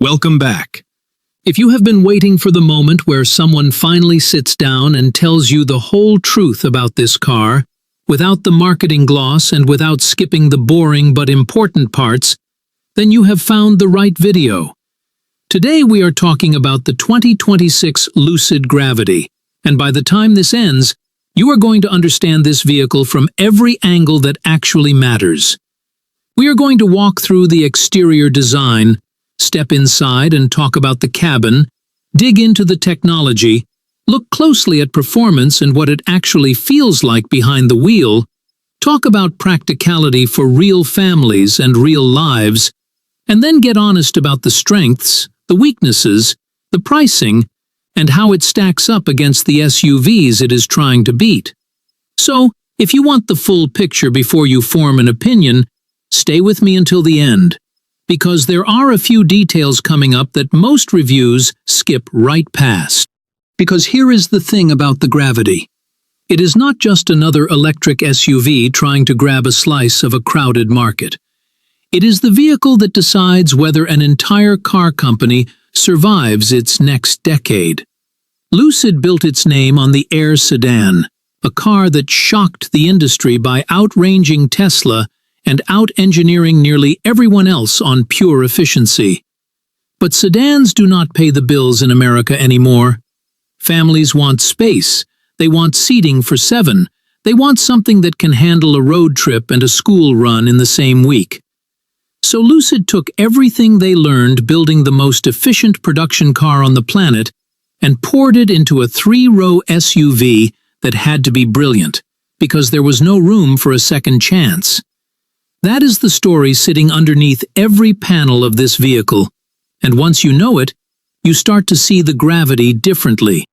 Welcome back. If you have been waiting for the moment where someone finally sits down and tells you the whole truth about this car, without the marketing gloss and without skipping the boring but important parts, then you have found the right video. Today we are talking about the 2026 Lucid Gravity, and by the time this ends, you are going to understand this vehicle from every angle that actually matters. We are going to walk through the exterior design, step inside and talk about the cabin, dig into the technology, look closely at performance and what it actually feels like behind the wheel, talk about practicality for real families and real lives, and then get honest about the strengths, the weaknesses, the pricing, and how it stacks up against the SUVs it is trying to beat. So, if you want the full picture before you form an opinion, stay with me until the end, because there are a few details coming up that most reviews skip right past. Because here is the thing about the Gravity. It is not just another electric SUV trying to grab a slice of a crowded market. It is the vehicle that decides whether an entire car company survives its next decade. Lucid built its name on the Air sedan, a car that shocked the industry by outranging Tesla and out-engineering nearly everyone else on pure efficiency. But sedans do not pay the bills in America anymore. Families want space, they want seating for 7, they want something that can handle a road trip and a school run in the same week. So Lucid took everything they learned building the most efficient production car on the planet and poured it into a 3-row SUV that had to be brilliant, because there was no room for a second chance. That is the story sitting underneath every panel of this vehicle, and once you know it, you start to see the Gravity differently.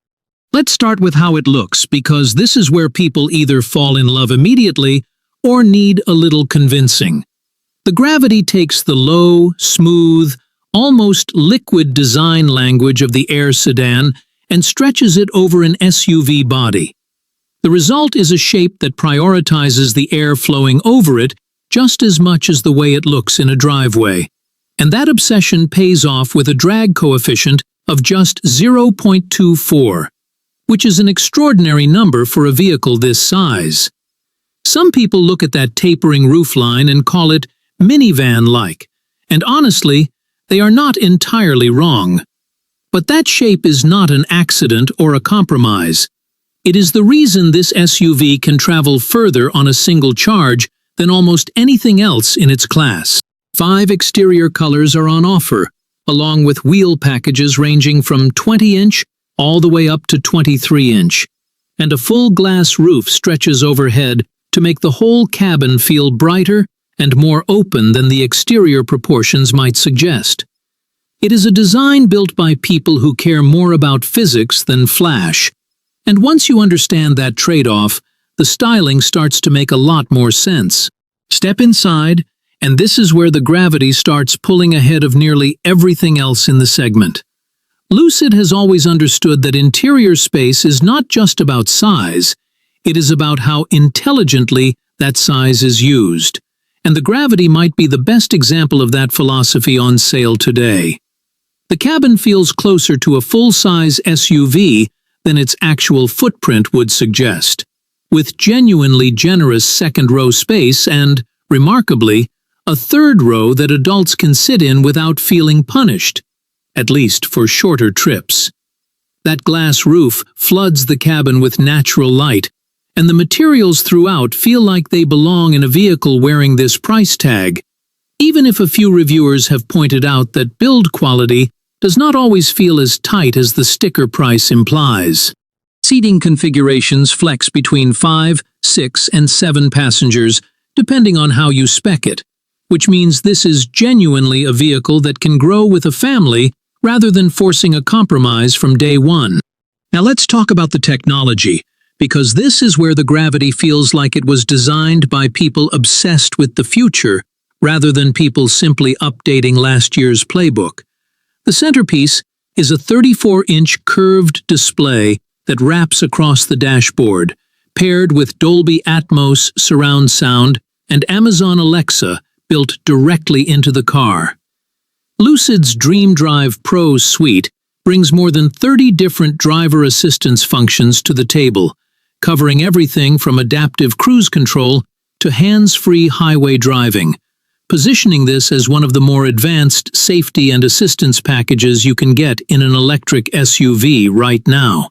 Let's start with how it looks, because this is where people either fall in love immediately or need a little convincing. The Gravity takes the low, smooth, almost liquid design language of the Air sedan and stretches it over an SUV body. The result is a shape that prioritizes the air flowing over it just as much as the way it looks in a driveway. And that obsession pays off with a drag coefficient of just 0.24, which is an extraordinary number for a vehicle this size. Some people look at that tapering roofline and call it minivan-like, and honestly, they are not entirely wrong. But that shape is not an accident or a compromise. It is the reason this SUV can travel further on a single charge than almost anything else in its class. 5 exterior colors are on offer, along with wheel packages ranging from 20-inch all the way up to 23-inch, and a full glass roof stretches overhead to make the whole cabin feel brighter and more open than the exterior proportions might suggest. It is a design built by people who care more about physics than flash, and once you understand that trade-off, the styling starts to make a lot more sense. Step inside, and this is where the Gravity starts pulling ahead of nearly everything else in the segment. Lucid has always understood that interior space is not just about size, it is about how intelligently that size is used. And the Gravity might be the best example of that philosophy on sale today. The cabin feels closer to a full-size SUV than its actual footprint would suggest, with genuinely generous second-row space and, remarkably, a third row that adults can sit in without feeling punished, at least for shorter trips. That glass roof floods the cabin with natural light, and the materials throughout feel like they belong in a vehicle wearing this price tag, even if a few reviewers have pointed out that build quality does not always feel as tight as the sticker price implies. Seating configurations flex between 5, 6, and 7 passengers, depending on how you spec it, which means this is genuinely a vehicle that can grow with a family rather than forcing a compromise from day one. Now let's talk about the technology, because this is where the Gravity feels like it was designed by people obsessed with the future rather than people simply updating last year's playbook. The centerpiece is a 34-inch curved display that wraps across the dashboard, paired with Dolby Atmos surround sound and Amazon Alexa built directly into the car. Lucid's Dream Drive Pro suite brings more than 30 different driver assistance functions to the table, covering everything from adaptive cruise control to hands-free highway driving, positioning this as one of the more advanced safety and assistance packages you can get in an electric SUV right now.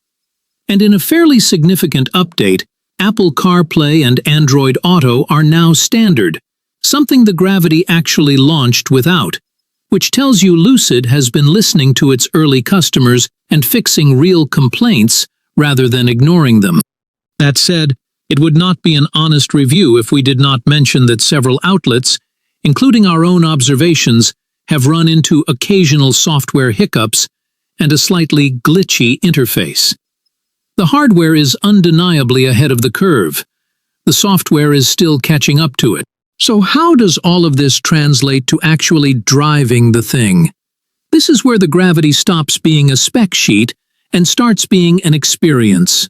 And in a fairly significant update, Apple CarPlay and Android Auto are now standard, something the Gravity actually launched without, which tells you Lucid has been listening to its early customers and fixing real complaints rather than ignoring them. That said, it would not be an honest review if we did not mention that several outlets, including our own observations, have run into occasional software hiccups and a slightly glitchy interface. The hardware is undeniably ahead of the curve. The software is still catching up to it. So how does all of this translate to actually driving the thing? This is where the Gravity stops being a spec sheet and starts being an experience.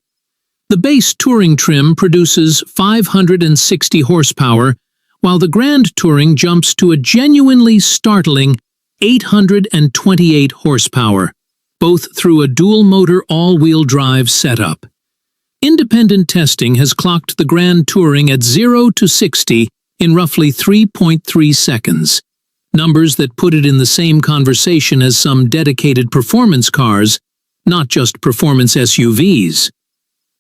The base Touring trim produces 560 horsepower, while the Grand Touring jumps to a genuinely startling 828 horsepower, both through a dual-motor all-wheel drive setup. Independent testing has clocked the Grand Touring at 0 to 60 in roughly 3.3 seconds, numbers that put it in the same conversation as some dedicated performance cars, not just performance SUVs.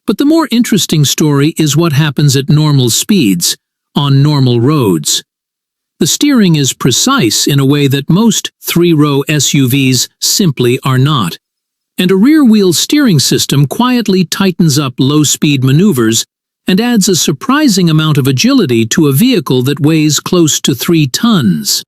But the more interesting story is what happens at normal speeds, on normal roads. The steering is precise in a way that most three-row SUVs simply are not, and a rear-wheel steering system quietly tightens up low-speed maneuvers and adds a surprising amount of agility to a vehicle that weighs close to 3 tons.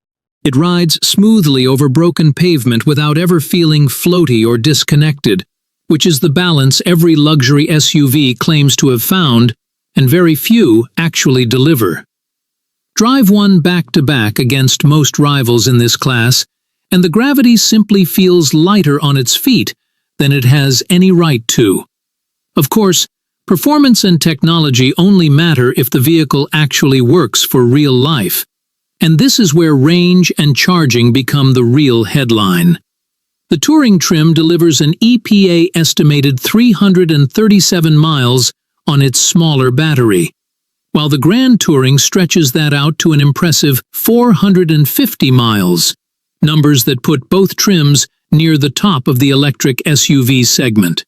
It rides smoothly over broken pavement without ever feeling floaty or disconnected, which is the balance every luxury SUV claims to have found, and very few actually deliver. Drive one back-to-back against most rivals in this class, and the Gravity simply feels lighter on its feet than it has any right to. Of course, performance and technology only matter if the vehicle actually works for real life, and this is where range and charging become the real headline. The Touring trim delivers an EPA-estimated 337 miles on its smaller battery, while the Grand Touring stretches that out to an impressive 450 miles, numbers that put both trims near the top of the electric SUV segment.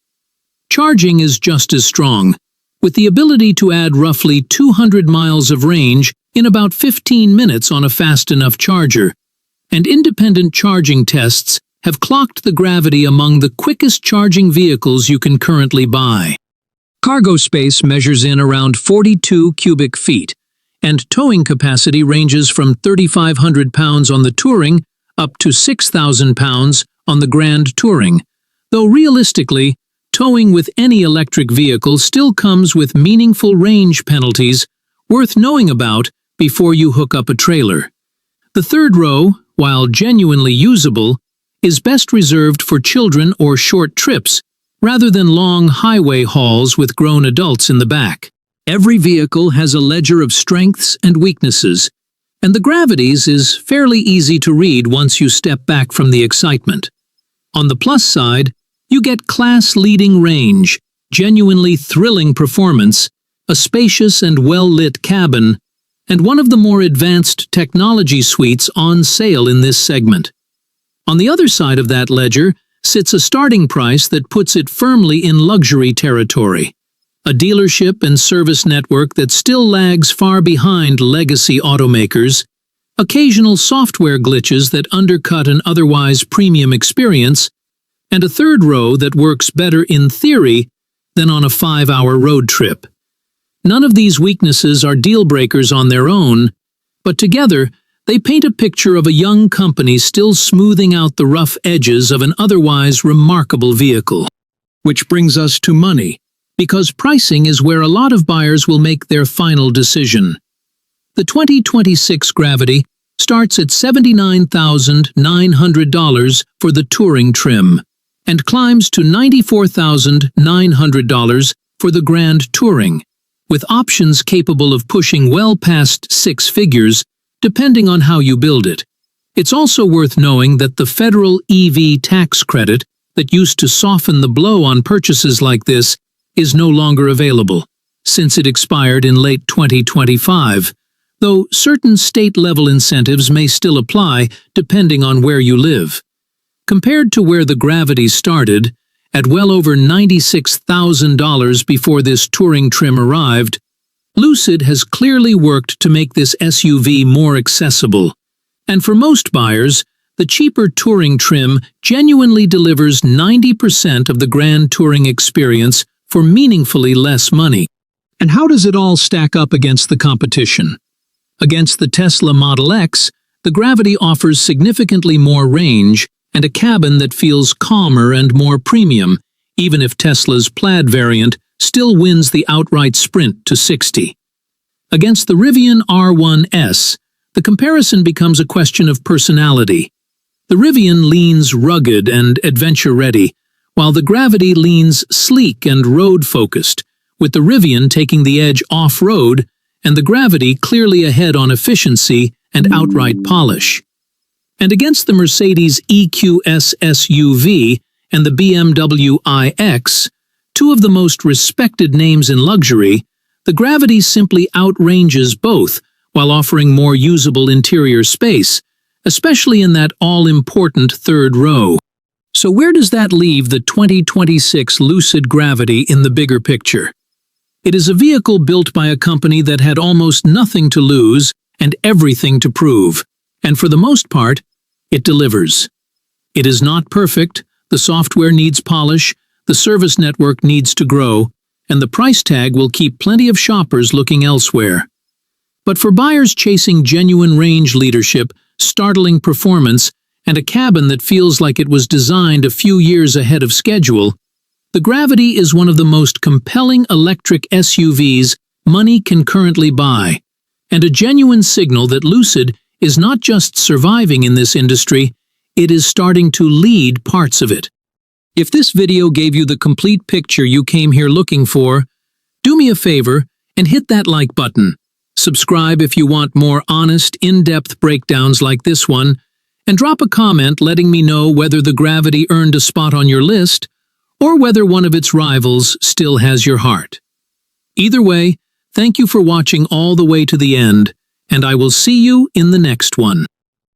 Charging is just as strong, with the ability to add roughly 200 miles of range in about 15 minutes on a fast enough charger, and independent charging tests have clocked the Gravity among the quickest charging vehicles you can currently buy. Cargo space measures in around 42 cubic feet, and towing capacity ranges from 3,500 pounds on the Touring up to 6,000 pounds on the Grand Touring, though realistically, towing with any electric vehicle still comes with meaningful range penalties worth knowing about before you hook up a trailer. The third row, while genuinely usable, is best reserved for children or short trips, rather than long highway hauls with grown adults in the back. Every vehicle has a ledger of strengths and weaknesses, and the Gravity's is fairly easy to read once you step back from the excitement. On the plus side, you get class-leading range, genuinely thrilling performance, a spacious and well-lit cabin, and one of the more advanced technology suites on sale in this segment. On the other side of that ledger sits a starting price that puts it firmly in luxury territory, a dealership and service network that still lags far behind legacy automakers, occasional software glitches that undercut an otherwise premium experience, and a third row that works better in theory than on a 5-hour road trip. None of these weaknesses are deal-breakers on their own, but together they paint a picture of a young company still smoothing out the rough edges of an otherwise remarkable vehicle. Which brings us to money, because pricing is where a lot of buyers will make their final decision. The 2026 Gravity starts at $79,900 for the Touring trim, and climbs to $94,900 for the Grand Touring, with options capable of pushing well past 6 figures, depending on how you build it. It's also worth knowing that the federal EV tax credit that used to soften the blow on purchases like this is no longer available, since it expired in late 2025, though certain state-level incentives may still apply depending on where you live. Compared to where the Gravity started, at well over $96,000 before this touring trim arrived, Lucid has clearly worked to make this SUV more accessible. And for most buyers, the cheaper touring trim genuinely delivers 90% of the grand touring experience for meaningfully less money. And how does it all stack up against the competition? Against the Tesla Model X, the Gravity offers significantly more range and a cabin that feels calmer and more premium, even if Tesla's Plaid variant still wins the outright sprint to 60. Against the Rivian R1S, the comparison becomes a question of personality. The Rivian leans rugged and adventure-ready, while the Gravity leans sleek and road-focused, with the Rivian taking the edge off-road and the Gravity clearly ahead on efficiency and outright polish. And against the Mercedes EQS SUV and the BMW iX, two of the most respected names in luxury, the Gravity simply outranges both while offering more usable interior space, especially in that all-important third row. So where does that leave the 2026 Lucid Gravity in the bigger picture? It is a vehicle built by a company that had almost nothing to lose and everything to prove, and for the most part, it delivers. It is not perfect, the software needs polish, the service network needs to grow, and the price tag will keep plenty of shoppers looking elsewhere. But for buyers chasing genuine range leadership, startling performance, and a cabin that feels like it was designed a few years ahead of schedule, the Gravity is one of the most compelling electric SUVs money can currently buy, and a genuine signal that Lucid is not just surviving in this industry, it is starting to lead parts of it. If this video gave you the complete picture you came here looking for, do me a favor and hit that like button. Subscribe if you want more honest, in-depth breakdowns like this one, and drop a comment letting me know whether the Gravity earned a spot on your list or whether one of its rivals still has your heart. Either way, thank you for watching all the way to the end, and I will see you in the next one.